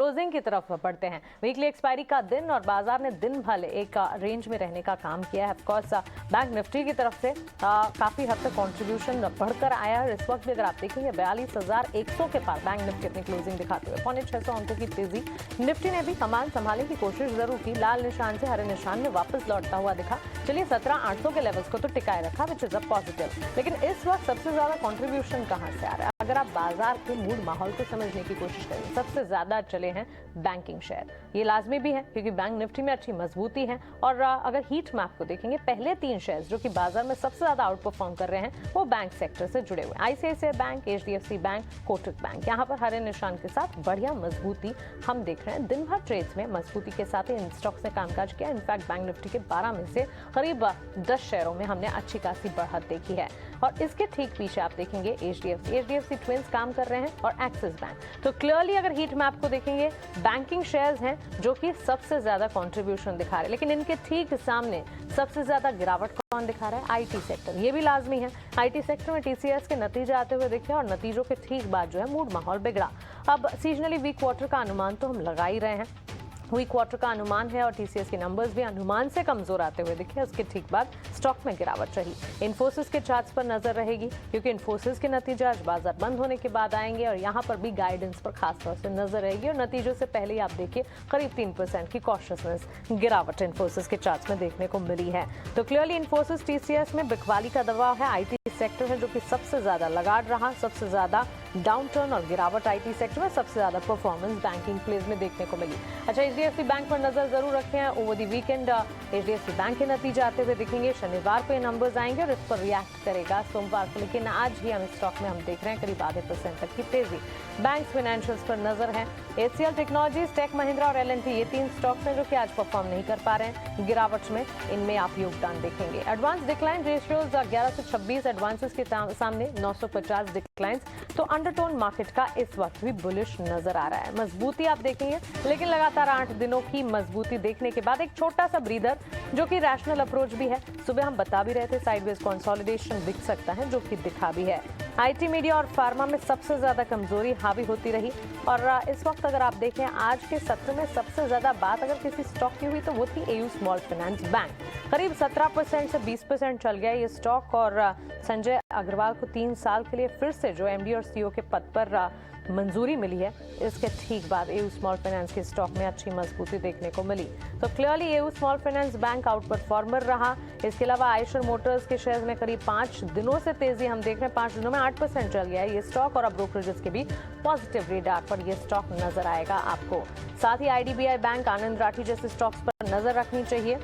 Closing की तरफ बढ़ते हैं। वीकली एक्सपायरी का दिन और बाजार ने दिन भर एक रेंज में रहने का काम किया है। ऑफकोर्स बैंक निफ्टी की तरफ से काफी हद तक कंट्रीब्यूशन बढ़कर आया है। इस वक्त भी अगर आप देखेंगे 42,100 के पार बैंक निफ्टी अपनी क्लोजिंग दिखाते हुए 650 अंकों की तेजी। निफ्टी ने भी कमान संभालने की कोशिश जरूर की, लाल निशान से हरे निशान में वापस लौटता हुआ दिखा। चलिए 17,800 के लेवल्स को तो टिकाए रखा, विच इज अ पॉजिटिव। लेकिन इस वक्त सबसे ज्यादा कंट्रीब्यूशन कहां से आ रहा है? अगर आप बाजार के मूड माहौल को समझने की कोशिश करें, सबसे ज्यादा चले हैं बैंकिंग शेयर। ये लाजमी भी है क्योंकि बैंक निफ्टी में अच्छी मजबूती है। और अगर हीट मैप को देखेंगे, पहले 3 शेयर्स जो कि बाजार में सबसे ज्यादा आउट परफॉर्म कर रहे हैं वो बैंक सेक्टर से जुड़े हुए ICICI bank, HDFC bank, Kotak bank. यहाँ पर हरे निशान के साथ बढ़िया मजबूती हम देख रहे हैं। दिन भर ट्रेड्स में मजबूती के साथ इन स्टॉक्स ने कामकाज किया। इनफैक्ट बैंक निफ्टी के 12 में से करीब 10 शेयरों में हमने अच्छी खासी बढ़त देखी है। और इसके ठीक पीछे आप देखेंगे एचडीएफसी ट्विंस काम कर रहे हैं और एक्सिस बैंक। तो क्लियरली अगर हीट मैप को देखेंगे, बैंकिंग शेयर्स हैं जो कि सबसे ज्यादा कंट्रीब्यूशन दिखा रहे हैं। लेकिन इनके ठीक सामने सबसे ज्यादा गिरावट कौन दिखा रहा है? IT sector. ये भी लाजमी है। आईटी सेक्टर में टीसीएस के नतीजे आते हुए दिखे और नतीजों के ठीक बाद जो है मूड माहौल बिगड़ा। अब सीजनली वीक क्वार्टर का अनुमान तो हम लगा ही रहे हैं, वीक क्वार्टर का अनुमान है और टीसीएस के नंबर्स भी अनुमान से कमजोर आते हुए दिखे। उसके ठीक बाद स्टॉक में गिरावट रही। इन्फोसिस के चार्ट्स पर नजर रहेगी क्योंकि इन्फोसिस के नतीजे आज बाजार बंद होने के बाद आएंगे और यहाँ पर भी गाइडेंस पर खास तौर से नजर रहेगी। और नतीजों से पहले ही आप देखिए करीब 3% की कॉशियसनेस गिरावट इन्फोसिस के चार्ट्स में देखने को मिली है। तो क्लियरली इन्फोसिस टीसीएस में बिकवाली का दबाव है। आईटी सेक्टर है जो कि सबसे ज्यादा लगाड़ रहा, सबसे ज्यादा डाउनटर्न और गिरावट आईटी सेक्टर में, सबसे ज्यादा परफॉर्मेंस बैंकिंग प्लेस में देखने को मिली। अच्छा, एचडीएफसी बैंक पर नजर जरूर रखें। Over the weekend HDFC bank के नतीजे आते हुए दिखेंगे। शनिवार पे नंबर्स आएंगे और इस पर रिएक्ट करेगा सोमवार को। लेकिन आज ही हम स्टॉक में हम देख रहे हैं करीब आधे % तक की तेजी। बैंक फाइनेंशियल्स पर नजर है। एचसीएल टेक्नोलॉजीज, टेक महिंद्रा और एलएनटी, ये 3 स्टॉक्स हैं जो कि आज परफॉर्म नहीं कर पा रहे हैं। गिरावट में इनमें आप योगदान देखेंगे। एडवांस डिक्लाइन रेशियोज 11 से 26 एडवांसेस के सामने 950 डिक्लाइंस। तो अंडरटोन मार्केट का इस वक्त भी बुलिश नजर आ रहा है। मजबूती आप देखेंगे, लेकिन लगातार 8 दिनों की मजबूती देखने के बाद एक छोटा सा ब्रीदर जो कि रैशनल अप्रोच भी है। सुबह हम बता भी रहे थे साइडवेज कंसोलिडेशन दिख सकता है, जो कि दिखा भी है। आईटी, मीडिया और फार्मा में सबसे ज्यादा कमजोरी हावी होती रही। और इस वक्त अगर आप देखें आज के सत्र में सबसे ज्यादा बात अगर किसी स्टॉक की हुई तो वो थी एयू स्मॉल फाइनेंस बैंक। करीब 17% से 20% चल गया ये स्टॉक। और संजय अग्रवाल को 3 साल के लिए फिर से जो एमडी और सीईओ के पद पर मंजूरी मिली है, इसके ठीक बाद एयू स्मॉल फाइनेंस के स्टॉक में अच्छी मजबूती देखने को मिली। तो clearly AU small finance bank out performer रहा। इसके अलावा आयशर मोटर्स के शेयर्स में करीब 5 दिनों से तेजी हम देख रहे हैं। 5 दिनों में 8% चल गया है ये स्टॉक। और अब ब्रोकरेजेस के भी पॉजिटिव रेडार पर ये स्टॉक नजर आएगा आपको। साथ ही आईडीबीआई बैंक, आनंद राठी जैसे स्टॉक्स पर नजर रखनी चाहिए।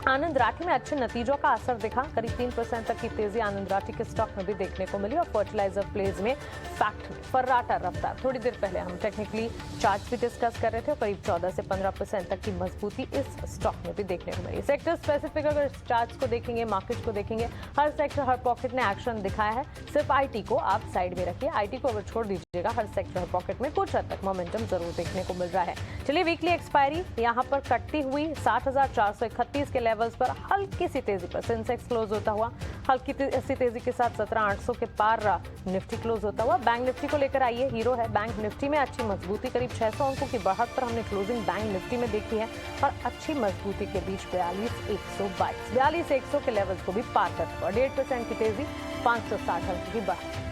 आनंद राठी में अच्छे नतीजों का असर दिखा। करीब 3% तक की तेजी आनंद राठी के स्टॉक में भी देखने को मिली। और फर्टिलाइजर प्लेज में फैक्ट फर्राटा रफ्तार। थोड़ी देर पहले हम टेक्निकली चार्ट भी डिस्कस कर रहे थे। करीब 14 से 15% तक की मजबूती इस स्टॉक में भी देखने को मिली। सेक्टर स्पेसिफिक अगर चार्ट्स को देखेंगे, मार्केट को देखेंगे, हर सेक्टर हर पॉकेट ने एक्शन दिखाया है। सिर्फ आईटी को आप साइड में रखिए। आईटी को अगर छोड़ दीजिएगा, हर सेक्टर हर पॉकेट में कुछ हद तक मोमेंटम जरूर देखने को मिल रहा है। चलिए वीकली एक्सपायरी यहाँ पर कटती हुई 60,431 के लेवल्स पर हल्की सी तेजी पर सेंसेक्स क्लोज होता हुआ, हल्की सी तेजी के साथ 17,800 के पार निफ्टी क्लोज होता हुआ। बैंक निफ्टी को लेकर आइए, हीरो है बैंक निफ्टी में अच्छी मजबूती। करीब 600 अंकों की बढ़त पर हमने क्लोजिंग बैंक निफ्टी में देखी है। और अच्छी मजबूती के बीच 42,122 के लेवल्स को भी पार करता हुआ 1.5% की तेजी, 560 अंकों की बढ़त।